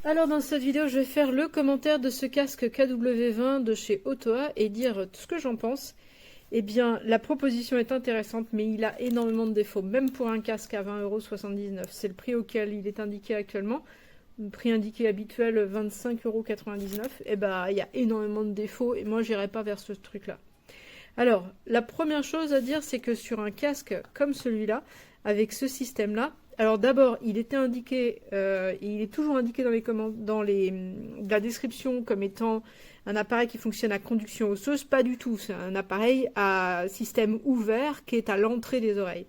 Alors dans cette vidéo, je vais faire le commentaire de ce casque KW20 de chez Otoa et dire tout ce que j'en pense. Eh bien, la proposition est intéressante, mais il a énormément de défauts, même pour un casque à 20,79 €. C'est le prix auquel il est indiqué actuellement. Le prix indiqué habituel, 25,99 €. Eh ben, il y a énormément de défauts et moi, j'irai pas vers ce truc-là. Alors, la première chose à dire, c'est que sur un casque comme celui-là, avec ce système-là, alors d'abord, il était indiqué, il est toujours indiqué dans la description comme étant un appareil qui fonctionne à conduction osseuse. Pas du tout, c'est un appareil à système ouvert qui est à l'entrée des oreilles.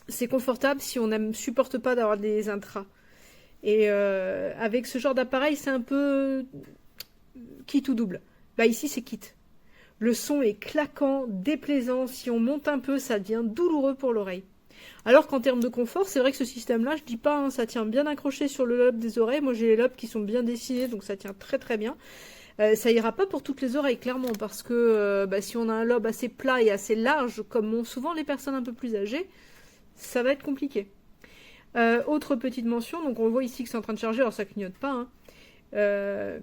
C'est confortable si on ne supporte pas d'avoir des intras. Et avec ce genre d'appareil, c'est un peu kit ou double. Bah ici, c'est kit. Le son est claquant, déplaisant. Si on monte un peu, ça devient douloureux pour l'oreille. Alors qu'en termes de confort, c'est vrai que ce système-là, je dis pas, hein, ça tient bien accroché sur le lobe des oreilles. Moi, j'ai les lobes qui sont bien dessinés, donc ça tient très très bien. Ça ira pas pour toutes les oreilles, clairement, parce que si on a un lobe assez plat et assez large, comme ont souvent les personnes un peu plus âgées, ça va être compliqué. Autre petite mention, donc on voit ici que c'est en train de charger, alors ça clignote pas, hein. Je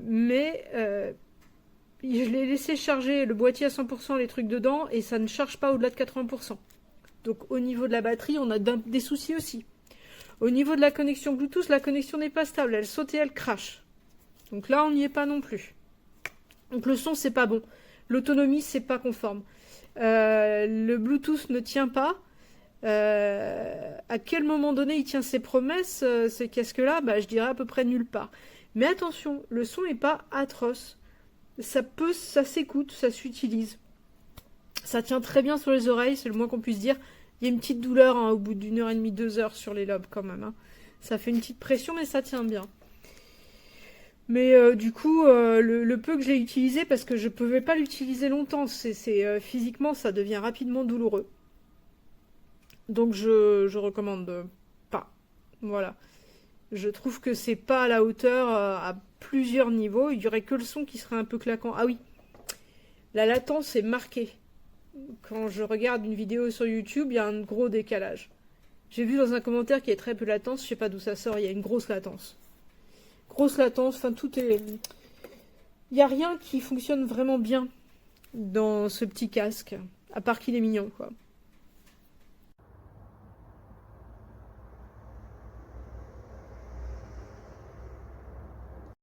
l'ai laissé charger le boîtier à 100%, les trucs dedans, et ça ne charge pas au-delà de 80%. Donc au niveau de la batterie, on a des soucis aussi. Au niveau de la connexion Bluetooth, la connexion n'est pas stable, elle saute et elle crache. Donc là, on n'y est pas non plus. Donc le son, c'est pas bon. L'autonomie, c'est pas conforme. Le Bluetooth ne tient pas. À quel moment donné il tient ses promesses, ce casque-là, je dirais à peu près nulle part. Mais attention, le son n'est pas atroce. Ça s'écoute, ça s'utilise. Ça tient très bien sur les oreilles, c'est le moins qu'on puisse dire. Il y a une petite douleur au bout d'une heure et demie, 2 heures sur les lobes quand même. Ça fait une petite pression, mais ça tient bien. Mais du coup, le peu que j'ai utilisé, parce que je ne pouvais pas l'utiliser longtemps, physiquement, ça devient rapidement douloureux. Donc je recommande pas. Voilà. Je trouve que c'est pas à la hauteur à plusieurs niveaux. Il y aurait que le son qui serait un peu claquant. Ah oui, la latence est marquée. Quand je regarde une vidéo sur YouTube, il y a un gros décalage. J'ai vu dans un commentaire qu'il y a très peu de latence, je sais pas d'où ça sort, il y a une grosse latence. Grosse latence, enfin tout est... Il n'y a rien qui fonctionne vraiment bien dans ce petit casque, à part qu'il est mignon, quoi.